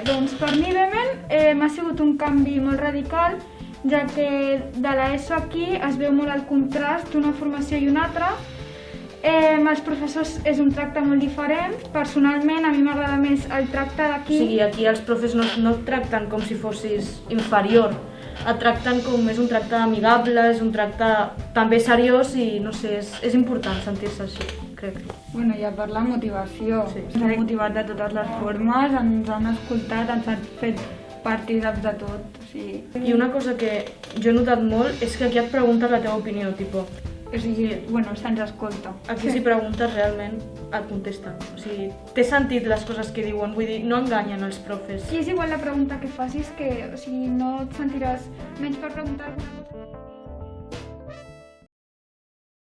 Doncs per mi realment m'ha sigut un canvi molt radical, ja que de l'ESO aquí es veu molt el contrast d'una formació i una altra. Els professors és un tracte molt diferent. Personalment a mi m'agrada més el tracte d'aquí. O sigui, aquí els profes no et tracten com si fossis inferior, et tracten com és un tracte amigable, és un tracte també seriós i no sé, és important sentir-se així, crec. Bueno, i a part la motivació. Ens han motivat de totes les formes, ens han escoltat, ens han fet partícips de tot. I una cosa que jo he notat molt és que aquí et pregunten la teva opinió, tipus. O sigui, bueno, se'ns escolta. Aquí si preguntes realment et contesten. O sigui, té sentit les coses que diuen, vull dir, no enganyen els profes. I és igual la pregunta que facis, que no et sentiràs menys per preguntar alguna cosa.